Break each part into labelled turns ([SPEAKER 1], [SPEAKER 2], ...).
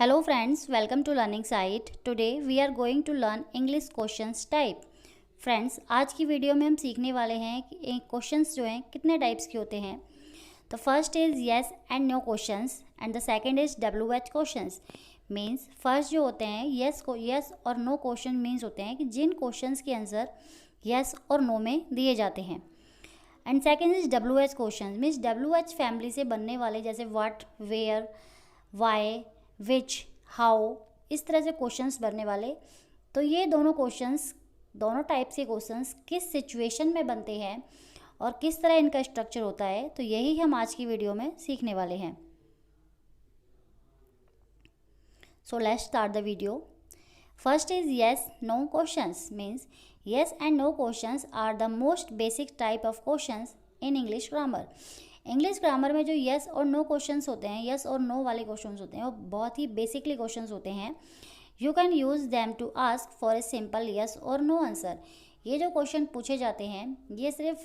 [SPEAKER 1] Hello friends, welcome to Learning Site. Today we are going to learn English questions type. Friends, आज की video में हम सीखने वाले हैं कि क्वेश्चंस जो हैं कितने टाइप्स के होते हैं। तो first is yes and no questions and the second is WH questions. Means first जो होते हैं येस और नो क्वेश्चन मींस होते हैं कि जिन क्वेश्चंस के आंसर येस और नो में दिए जाते हैं। And second is WH questions means WH family से बनने वाले, जैसे what, where, why, which, how, इस तरह से क्वेश्चंस बनने वाले। तो ये दोनों टाइप्स के क्वेश्चंस किस सिचुएशन में बनते हैं और किस तरह इनका स्ट्रक्चर होता है, तो यही हम आज की वीडियो में सीखने वाले हैं। So let's start the video. First is yes no questions means yes and no questions are the most basic type of questions in English grammar. English grammar में जो येस और नो क्वेश्चंस होते हैं, yes और no वाले questions होते हैं, वो बहुत ही बेसिकली क्वेश्चंस होते हैं। You can use them to ask for a simple yes और नो आंसर। ये जो क्वेश्चन पूछे जाते हैं, ये सिर्फ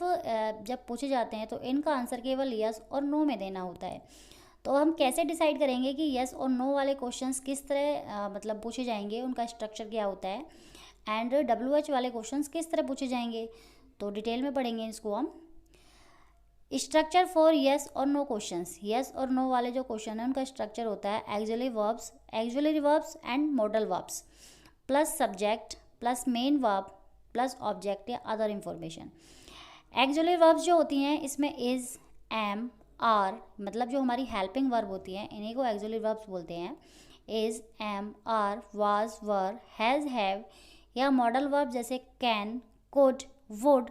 [SPEAKER 1] जब पूछे जाते हैं तो इनका आंसर केवल येस और नो में देना होता है। तो हम कैसे डिसाइड करेंगे कि येस और नो वाले क्वेश्चंस किस तरह मतलब पूछे जाएंगे, उनका स्ट्रक्चर क्या होता है, एंड WH वाले क्वेश्चंस किस तरह पूछे जाएंगे, तो डिटेल में पढ़ेंगे इसको हम। स्ट्रक्चर फॉर येस और नो क्वेश्चंस, येस और नो वाले जो क्वेश्चन है उनका स्ट्रक्चर होता है auxiliary verbs and modal verbs plus subject plus main verb plus object या अदर इंफॉर्मेशन। एक्सुलरी वर्ब्स जो होती हैं, इसमें इज, एम, आर, मतलब जो हमारी हेल्पिंग वर्ब होती हैं, इन्हीं को एक्सुलरी वर्ब्स बोलते हैं। Is, am, are, was, were, has, have, या मॉडल वर्ब जैसे कैन, कुड, वुड,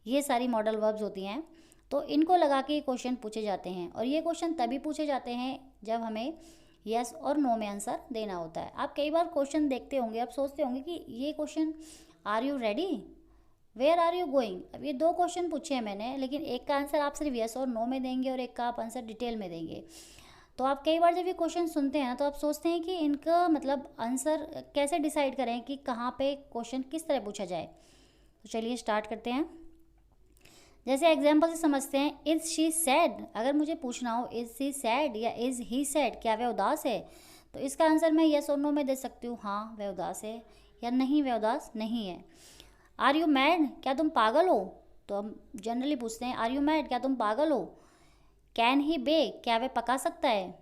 [SPEAKER 1] ये सारी मॉडल वर्ब्स होती हैं। तो इनको लगा के क्वेश्चन पूछे जाते हैं, और ये क्वेश्चन तभी पूछे जाते हैं जब हमें यस और नो में आंसर देना होता है। आप कई बार क्वेश्चन देखते होंगे, आप सोचते होंगे कि ये question are you ready, where are you going. अब ये दो क्वेश्चन पूछे हैं मैंने, लेकिन एक का आंसर आप सिर्फ यस और नो में देंगे और एक का आप आंसर डिटेल में देंगे। तो आप कई बार जब ये क्वेश्चन सुनते हैं ना, तो आप सोचते हैं कि इनका मतलब आंसर कैसे डिसाइड करें कि कहाँ पे क्वेश्चन किस तरह पूछा जाए। तो चलिए स्टार्ट करते हैं। जैसे एग्जाम्पल से समझते हैं, इज़ शी सैड। अगर मुझे पूछना हो इज़ शी सैड या इज़ ही सैड, क्या वह उदास है, तो इसका आंसर मैं येस और नो में दे सकती हूँ, हाँ वह उदास है, या नहीं वह उदास नहीं है। आर यू मैड, क्या तुम पागल हो, तो हम जनरली पूछते हैं आर यू मैड, क्या तुम पागल हो। कैन ही बेक, क्या वह पका सकता है।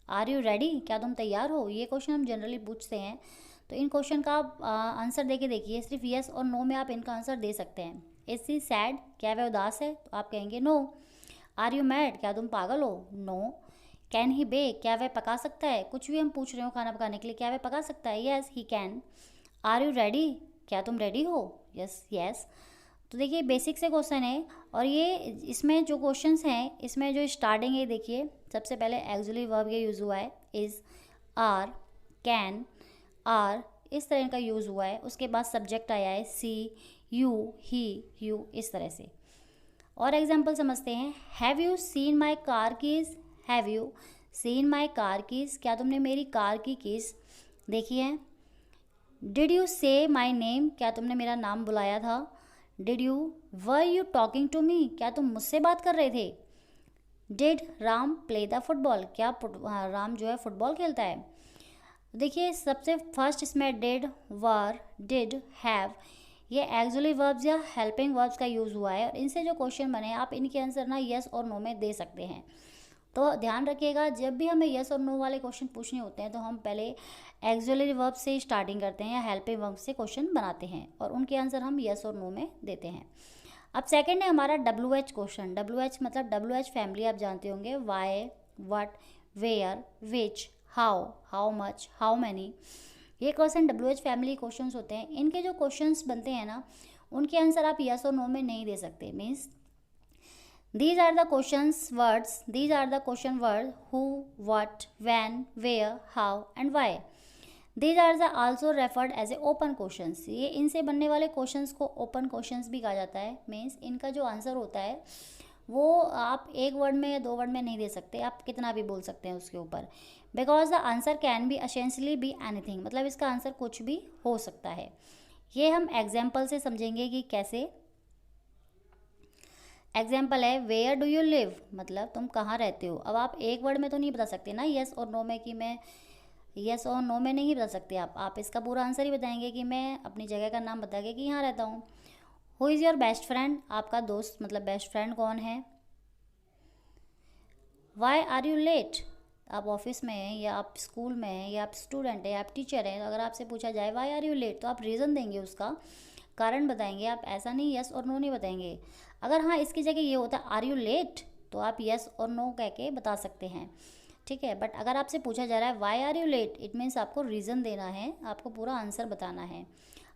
[SPEAKER 1] आर यू रेडी, क्या तुम तैयार हो। ये क्वेश्चन हम जनरली पूछते हैं। तो इन क्वेश्चन का आप आंसर दे के देखिए, सिर्फ येस और नो में आप इनका आंसर दे सकते हैं। इज शी सैड, क्या वह उदास है, तो आप कहेंगे नो। आर यू मैड, क्या तुम पागल हो, नो। कैन ही बेक, क्या वह पका सकता है, कुछ भी हम पूछ रहे हो खाना पकाने के लिए, क्या वह पका सकता है, yes he can. Are you ready, क्या तुम रेडी हो, यस यस। तो देखिए बेसिक से क्वेश्चन है, और ये इसमें जो क्वेश्चंस हैं, इसमें जो स्टार्टिंग है देखिए, सबसे पहले एक्सुलरी वर्ब का यूज़ हुआ है, इज़, आर, कैन, आर, इस तरह का यूज़ हुआ है। उसके बाद सब्जेक्ट आया है सी, यू, ही, यू, इस तरह से। और एग्जाम्पल समझते हैं। Have you seen my car keys, have you seen my car keys, क्या तुमने मेरी कार की कीज़ देखी है। डिड यू से माई नेम, क्या तुमने मेरा नाम बुलाया था। Did you, were you talking to me, क्या तुम मुझसे बात कर रहे थे। Did Ram play the football, क्या राम जो है फुटबॉल खेलता है। देखिए सबसे फर्स्ट इसमें डिड, वर, डिड, हैव, ये एक्सुलरी वर्ब्स या हेल्पिंग वर्ब्स का यूज़ हुआ है, और इनसे जो क्वेश्चन बने आप इनके आंसर ना यस और नो में दे सकते हैं। तो ध्यान रखिएगा, जब भी हमें यस और नो वाले क्वेश्चन पूछने होते हैं तो हम पहले एक्सुलरी वर्ब से स्टार्टिंग करते हैं या हेल्पिंग वर्ब से क्वेश्चन बनाते हैं, और उनके आंसर हम यस और नो में देते हैं। अब सेकंड है हमारा WH क्वेश्चन। WH मतलब WH फैमिली आप जानते होंगे, why, what, where, which, how much, how many. ये क्वेश्चन WH फैमिली क्वेश्चंस होते हैं। इनके जो क्वेश्चंस बनते हैं ना, उनके आंसर आप यस और नो में नहीं दे सकते। Means these are the question words who, what, when, where, how and why. These are the also referred as a open questions. ये इनसे बनने वाले क्वेश्चंस को ओपन क्वेश्चंस भी कहा जाता है। मीन्स इनका जो आंसर होता है वो आप एक वर्ड में या दो वर्ड में नहीं दे सकते, आप कितना भी बोल सकते हैं उसके ऊपर। Because the answer can be essentially be anything, मतलब इसका आंसर कुछ भी हो सकता है। ये हम एग्जाम्पल से समझेंगे कि कैसे। एग्जाम्पल है वेयर डू यू लिव, मतलब तुम कहाँ रहते हो। अब आप एक वर्ड में तो नहीं बता सकते ना यस और नो में कि मैं येस और नो में नहीं बता सकते आप इसका पूरा आंसर ही बताएंगे कि मैं अपनी जगह का नाम बता के कि यहाँ रहता हूँ। Who is your best friend, आपका दोस्त मतलब बेस्ट फ्रेंड कौन है। वाई आर यू लेट, आप ऑफिस में हैं या आप स्कूल में हैं या आप स्टूडेंट हैं या आप टीचर हैं, तो अगर आपसे पूछा जाए वाई आर यू लेट तो आप रीज़न देंगे, उसका कारण बताएंगे आप, ऐसा नहीं यस और नो नहीं बताएंगे। अगर हाँ इसकी जगह ये होता है आर यू लेट तो आप यस और नो कह के बता सकते हैं, ठीक है। बट अगर आपसे पूछा जा रहा है why are you late, it means आपको रीज़न देना है, आपको पूरा आंसर बताना है।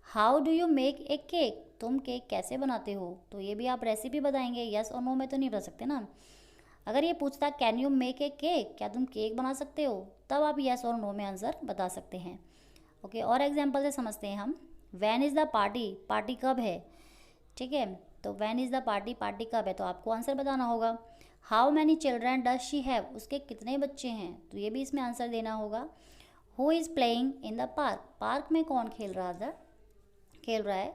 [SPEAKER 1] How do you make a cake, तुम केक कैसे बनाते हो, तो ये भी आप रेसिपी बताएंगे, यस और नो में तो नहीं बता सकते ना। अगर ये पूछता can you make a cake, क्या तुम केक बना सकते हो, तब आप यस और नो में आंसर बता सकते हैं। ओके, और एग्जांपल से समझते हैं हम। When is the party, party कब है, ठीक है। तो when is the party, party कब है, तो आपको आंसर बताना होगा। How many children does she have, उसके कितने बच्चे हैं, तो ये भी इसमें आंसर देना होगा। Who is playing in the park, park में कौन खेल रहा है।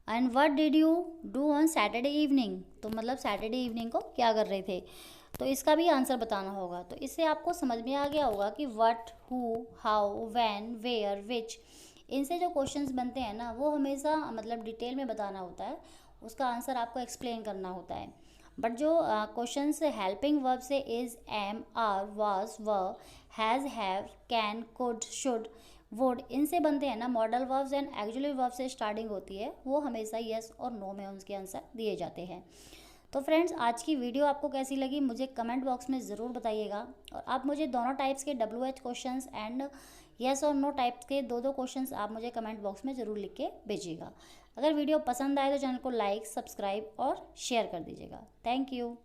[SPEAKER 1] And what did you do on Saturday evening, तो मतलब सैटरडे इवनिंग को क्या कर रहे थे, तो इसका भी आंसर बताना होगा। तो इससे आपको समझ में आ गया होगा कि what, who, how, when, where, which, इनसे जो क्वेश्चंस बनते हैं ना वो हमेशा मतलब डिटेल में बताना होता है, उसका आंसर आपको एक्सप्लेन करना होता है। बट जो क्वेश्चंस हेल्पिंग वर्ब से is, am, are, was, were, has, have, can, could, should, would, इनसे बनते हैं ना, modal verbs and actual verb से स्टार्टिंग होती है, वो हमेशा यस और नो में उनके आंसर दिए जाते हैं। तो फ्रेंड्स आज की वीडियो आपको कैसी लगी मुझे कमेंट बॉक्स में ज़रूर बताइएगा, और आप मुझे दोनों टाइप्स के WH क्वेश्चंस एंड यस और नो टाइप्स के दो क्वेश्चंस आप मुझे कमेंट बॉक्स में ज़रूर लिख के भेजिएगा। अगर वीडियो पसंद आए तो चैनल को लाइक, सब्सक्राइब और शेयर कर दीजिएगा। Thank you.